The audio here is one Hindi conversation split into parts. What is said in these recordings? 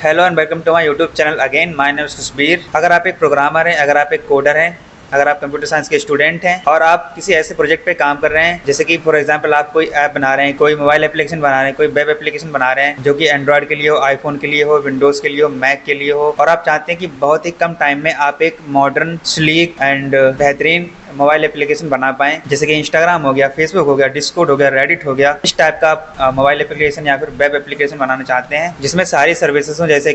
Hello and welcome to my YouTube channel again. My name is Sushbir. अगर आप एक प्रोग्रामर हैं, अगर आप एक कोडर हैं, अगर आप कंप्यूटर साइंस के स्टूडेंट हैं और आप किसी ऐसे प्रोजेक्ट पे काम कर रहे हैं जैसे कि फॉर एग्जांपल आप कोई ऐप बना रहे हैं, कोई मोबाइल एप्लीकेशन बना रहे हैं, कोई वेब एप्लीकेशन बना रहे हैं जो कि एंड्रॉयड के लिए हो, आईफोन के लिए हो, विंडोज़ के लिए हो, मैक के लिए हो, और आप चाहते हैं कि बहुत ही कम टाइम में आप एक मॉडर्न, स्लीक एंड बेहतरीन मोबाइल एप्लीकेशन बना पाएं, जैसे कि इंस्टाग्राम हो गया, फेसबुक हो गया, डिस्कॉर्ड हो गया, रेडिट हो गया। इस टाइप का आप मोबाइल एप्लीकेशन या फिर वेब एप्लीकेशन बनाना चाहते हैं जिसमें सारी सर्विसेज हो, जैसे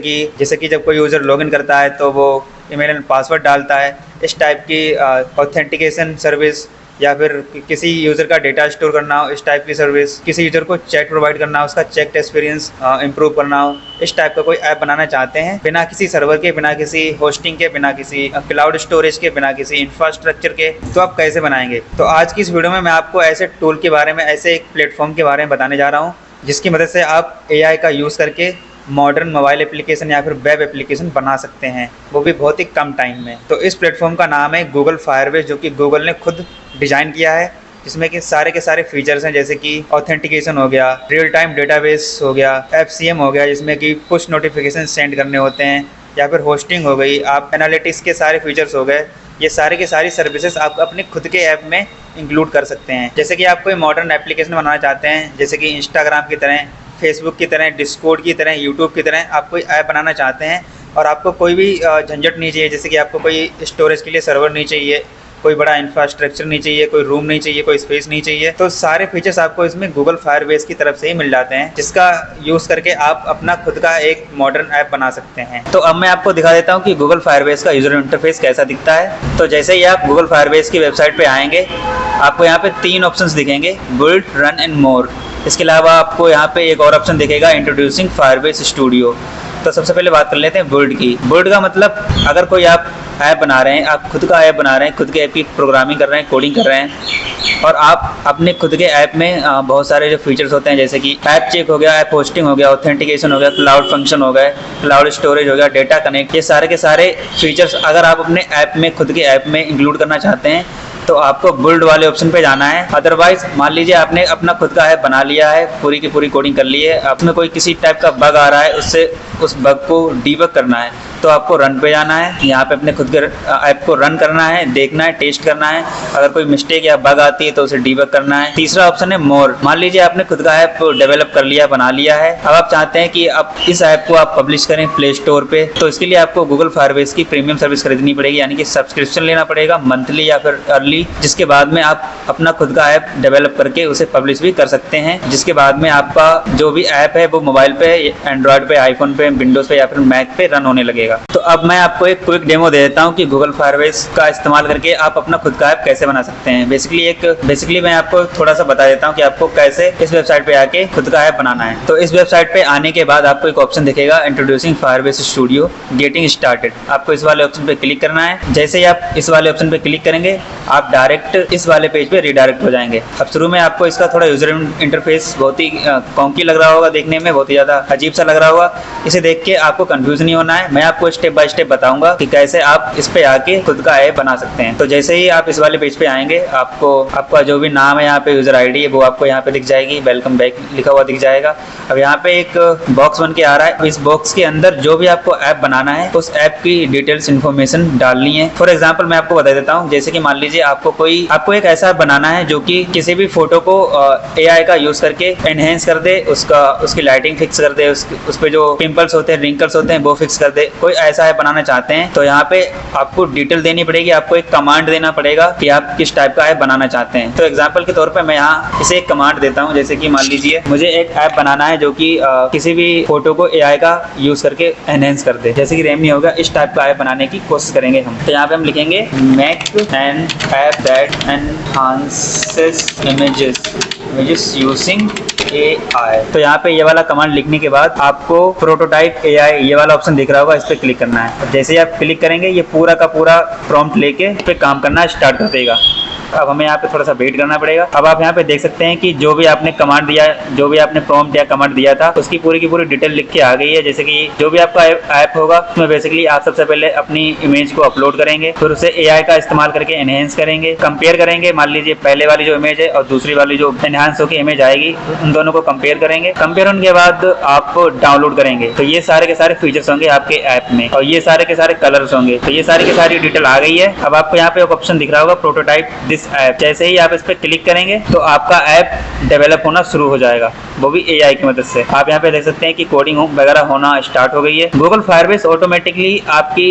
कि जब कोई यूज़र लॉगिन करता है तो वो ईमेल एंड पासवर्ड डालता है, इस टाइप की ऑथेंटिकेशन सर्विस, या फिर किसी यूज़र का डेटा स्टोर करना हो, इस टाइप की सर्विस, किसी यूज़र को चैट प्रोवाइड करना हो, उसका चेक एक्सपीरियंस इंप्रूव करना हो, इस टाइप का कोई ऐप बनाना चाहते हैं बिना किसी सर्वर के, बिना किसी होस्टिंग के, बिना किसी क्लाउड स्टोरेज के, बिना किसी इंफ्रास्ट्रक्चर के, तो आप कैसे बनाएंगे। तो आज की इस वीडियो में मैं आपको ऐसे टूल के बारे में, ऐसे एक प्लेटफॉर्म के बारे में बताने जा रहा हूँ जिसकी मदद से आप AI का यूज़ करके मॉडर्न मोबाइल एप्लीकेशन या फिर वेब एप्लीकेशन बना सकते हैं, वो भी बहुत ही कम टाइम में। तो इस प्लेटफॉर्म का नाम है गूगल फायरबेस, जो कि गूगल ने खुद डिज़ाइन किया है, जिसमें कि सारे के सारे फीचर्स हैं, जैसे कि ऑथेंटिकेशन हो गया, रियल टाइम डेटाबेस हो गया, FCM हो गया जिसमें कि पुश नोटिफिकेशन सेंड करने होते हैं, या फिर होस्टिंग हो गई, आप एनालिटिक्स के सारे फीचर्स हो गए। ये सारे के सारी सर्विसेज आप अपने खुद के ऐप में इंक्लूड कर सकते हैं। जैसे कि आप कोई मॉडर्न एप्लीकेशन बनाना चाहते हैं, जैसे कि इंस्टाग्राम की तरह, फेसबुक की तरह, डिस्कॉर्ड की तरह, यूट्यूब की तरह आप कोई ऐप बनाना चाहते हैं और आपको कोई भी झंझट नहीं चाहिए, जैसे कि आपको कोई स्टोरेज के लिए सर्वर नहीं चाहिए, कोई बड़ा इंफ्रास्ट्रक्चर नहीं चाहिए, कोई रूम नहीं चाहिए, कोई स्पेस नहीं चाहिए, तो सारे फीचर्स आपको इसमें गूगल फायरबेस की तरफ से ही मिल जाते हैं, जिसका यूज़ करके आप अपना खुद का एक मॉडर्न ऐप बना सकते हैं। तो अब मैं आपको दिखा देता हूँ कि गूगल फायरबेस का यूज़र इंटरफेस कैसा दिखता है। तो जैसे ही आप गूगल फायरबेस की वेबसाइट पे आएंगे, आपको यहाँ पे 3 ऑप्शंस दिखेंगे, बिल्ड, रन एंड मोर। इसके अलावा आपको यहाँ पे एक और ऑप्शन दिखेगा, इंट्रोड्यूसिंग फायरबेस स्टूडियो। तो सबसे पहले बात कर लेते हैं बिल्ड की। बिल्ड का मतलब, अगर कोई आप ऐप बना रहे हैं, आप खुद का ऐप बना रहे हैं, खुद के ऐप की प्रोग्रामिंग कर रहे हैं, कोडिंग कर रहे हैं, और आप अपने खुद के ऐप में बहुत सारे जो फीचर्स होते हैं, जैसे कि ऐप चेक हो गया, ऐप होस्टिंग हो गया, ऑथेंटिकेशन हो गया, क्लाउड फंक्शन हो गए, क्लाउड स्टोरेज हो गया, डेटा कनेक्ट, ये सारे के सारे फीचर्स अगर आप अपने ऐप में, खुद के ऐप में इंक्लूड करना चाहते हैं तो आपको बिल्ड वाले ऑप्शन पे जाना है। अदरवाइज मान लीजिए आपने अपना खुद का ऐप बना लिया है, पूरी की पूरी कोडिंग कर ली है, उसमें कोई किसी टाइप का बग आ रहा है, उससे उस बग को डीबग करना है, तो आपको रन पे जाना है। यहाँ पे अपने खुद के ऐप को रन करना है, देखना है, टेस्ट करना है, अगर कोई मिस्टेक या बग आती है तो उसे डीबग करना है। तीसरा ऑप्शन है मोर। मान लीजिए आपने खुद का ऐप डेवलप कर लिया, बना लिया है, अब आप चाहते हैं कि अब इस ऐप को आप पब्लिश करें प्ले स्टोर पे, तो इसके लिए आपको गूगल फायरबेस की प्रीमियम सर्विस खरीदनी पड़ेगी, यानी कि सब्सक्रिप्शन लेना पड़ेगा मंथली या फिर अर्ली, जिसके बाद में आप अपना खुद का ऐप डेवलप करके उसे पब्लिश भी कर सकते हैं, जिसके बाद में आपका जो भी ऐप है वो मोबाइल पे, एंड्रॉयड पे, आईफोन पे, विंडोज पे या फिर मैक पे रन होने लगेगा। तो अब मैं आपको एक क्विक डेमो दे देता हूँ कि गूगल फायरबेस का इस्तेमाल करके आप अपना खुद का ऐप कैसे बना सकते हैं। बेसिकली मैं आपको थोड़ा सा बता देता हूँ कि आपको कैसे इस वेबसाइट पे आके खुद का ऐप बनाना है। तो इस वेबसाइट पे आने के बाद आपको एक ऑप्शन दिखेगा, introducing Firebase studio, getting started. आपको इस वाले ऑप्शन पे क्लिक करना है। जैसे ही आप इस वाले ऑप्शन पे क्लिक करेंगे, आप डायरेक्ट इस वाले पेज पे रिडायरेक्ट हो जाएंगे। अब शुरू में आपको इसका थोड़ा यूजर इंटरफेस बहुत ही कॉन्की लग रहा होगा, देखने में बहुत ही ज़्यादा अजीब सा लग रहा होगा। इसे देख के आपको कंफ्यूज नहीं होना है, मैं आपको स्टेप बाय स्टेप बताऊंगा कि कैसे आप इस पे आके खुद का ऐप बना सकते हैं। तो जैसे ही आप इस वाले पेज पे आएंगे, आपको आपका जो भी नाम है, यहाँ पे यूजर ID है, वो आपको यहाँ पे दिख जाएगी, वेलकम बैक लिखा हुआ दिख जाएगा। अब यहाँ पे एक बॉक्स बन के आ रहा है, इस बॉक्स के अंदर जो भी आपको ऐप बनाना है उस ऐप की डिटेल्स इन्फॉर्मेशन डालनी है। फॉर एग्जाम्पल मैं आपको बता देता हूँ, जैसे कि मान लीजिए आपको एक ऐसा ऐप बनाना है जो कि किसी भी फोटो को AI का यूज करके एनहेंस कर दे, उसकी लाइटिंग फिक्स कर दे, उस पे जो पिंपल्स होते हैं, रिंकल्स होते हैं, वो फिक्स कर दे। कोई ऐसा ऐप बनाना चाहते हैं तो यहाँ पे आपको डिटेल देनी पड़ेगी, आपको एक कमांड देना पड़ेगा कि आप किस टाइप का ऐप बनाना चाहते हैं। तो एग्जांपल के तौर पे मैं यहाँ इसे एक कमांड देता हूँ, जैसे कि मान लीजिए मुझे एक ऐप बनाना है जो कि किसी भी फोटो को AI का यूज करके एनहेंस कर दे, जैसे कि रेमनी होगा, इस टाइप का ऐप बनाने की कोशिश करेंगे हम। तो यहाँ पे हम लिखेंगे make an app that enhances images using AI। तो यहाँ पे ये वाला कमांड लिखने के बाद आपको प्रोटोटाइप AI ये वाला ऑप्शन दिख रहा होगा, इस पे क्लिक करना है। जैसे ही आप क्लिक करेंगे, ये पूरा का पूरा प्रॉम्प्ट लेके इस पे काम करना स्टार्ट कर देगा। अब हमें यहाँ पे थोड़ा सा वेट करना पड़ेगा। अब आप यहाँ पे देख सकते हैं कि जो भी आपने कमांड दिया, जो भी आपने प्रॉम्प्ट या कमांड दिया था, उसकी पूरी की पूरी डिटेल लिख के आ गई है। जैसे कि जो भी आपका ऐप होगा उसमें बेसिकली आप सबसे पहले अपनी इमेज को अपलोड करेंगे, फिर उसे AI का इस्तेमाल करके एनहेंस करेंगे, कंपेयर करेंगे। मान लीजिए पहले वाली जो इमेज है और दूसरी वाली जो एनहांस होकर इमेज आएगी, उन दोनों को कंपेयर करेंगे। कंपेयर होने के बाद आप डाउनलोड करेंगे, तो ये सारे के सारे फीचर्स होंगे आपके ऐप में, और ये सारे के सारे कलर्स होंगे। तो ये सारी की सारी डिटेल आ गई है। अब आपको यहाँ पे एक ऑप्शन दिख रहा होगा, प्रोटोटाइप दिस ऐप। जैसे ही आप इस पर क्लिक करेंगे तो आपका ऐप डेवलप होना शुरू हो जाएगा, वो भी AI की मदद से। आप यहाँ पे देख सकते हैं कि कोडिंग वगैरह होना स्टार्ट हो गई है। गूगल फायरबेस ऑटोमेटिकली आपकी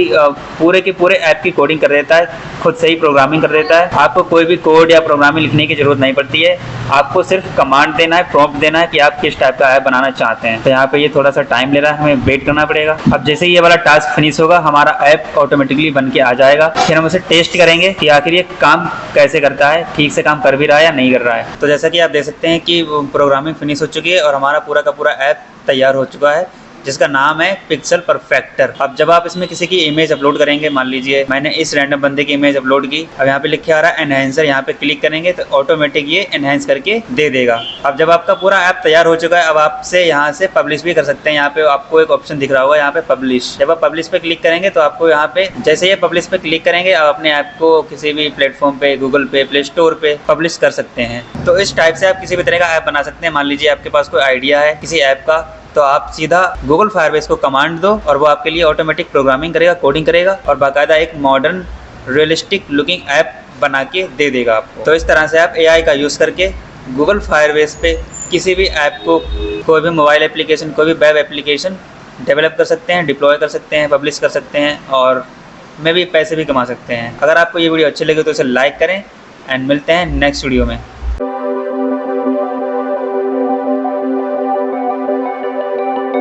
पूरे के पूरे ऐप की कोडिंग कर देता है, खुद से ही प्रोग्रामिंग कर देता है। आपको कोई भी कोड या प्रोग्रामिंग लिखने की जरूरत नहीं पड़ती है, आपको सिर्फ कमांड देना है, प्रॉम्प्ट देना है कि आप किस टाइप का ऐप बनाना चाहते हैं। तो यहाँ पे ये थोड़ा सा टाइम ले रहा है, हमें वेट करना पड़ेगा। अब जैसे ही ये वाला टास्क फिनिश होगा, हमारा ऐप ऑटोमेटिकली बन के आ जाएगा। फिर हम उसे टेस्ट करेंगे कि आखिर ये काम कैसे करता है, ठीक से काम कर भी रहा है या नहीं कर रहा है। तो जैसा कि आप देख सकते हैं कि प्रोग्रामिंग फिनिश हो चुकी है और हमारा पूरा का पूरा ऐप तैयार हो चुका है, जिसका नाम है पिक्सल परफेक्टर। अब जब आप इसमें किसी की इमेज अपलोड करेंगे, मान लीजिए मैंने इस रैंडम बंदे की इमेज अपलोड की, अब यहाँ पे लिखे आ रहा है एनहेंसर, यहाँ पे क्लिक करेंगे तो ऑटोमेटिक ये एनहेंस करके दे देगा। अब जब आपका पूरा ऐप तैयार हो चुका है, अब आपसे यहाँ से पब्लिश भी कर सकते हैं। यहाँ पे आपको एक ऑप्शन दिख रहा होगा, यहाँ पे पब्लिश। जब आप पब्लिश पे क्लिक करेंगे तो आपको यहाँ पे जैसे ये पब्लिश पे क्लिक करेंगे, आप अपने ऐप को किसी भी प्लेटफॉर्म पे, गूगल पे, प्ले स्टोर पे पब्लिश कर सकते हैं। तो इस टाइप से आप किसी भी तरह का ऐप बना सकते हैं। मान लीजिए आपके पास कोई आइडिया है किसी ऐप का, तो आप सीधा गूगल फायरबेस को कमांड दो और वो आपके लिए ऑटोमेटिक प्रोग्रामिंग करेगा, कोडिंग करेगा और बाकायदा एक मॉडर्न रियलिस्टिक लुकिंग ऐप बना के दे देगा आपको। तो इस तरह से आप AI का यूज़ करके गूगल फायरबेस पे किसी भी ऐप को, कोई भी मोबाइल एप्लीकेशन, कोई भी वेब एप्लीकेशन डेवलप कर सकते हैं, डिप्लॉय कर सकते हैं, पब्लिश कर सकते हैं और में भी पैसे भी कमा सकते हैं। अगर आपको ये वीडियो अच्छी लगे तो इसे लाइक करें एंड मिलते हैं नेक्स्ट वीडियो में।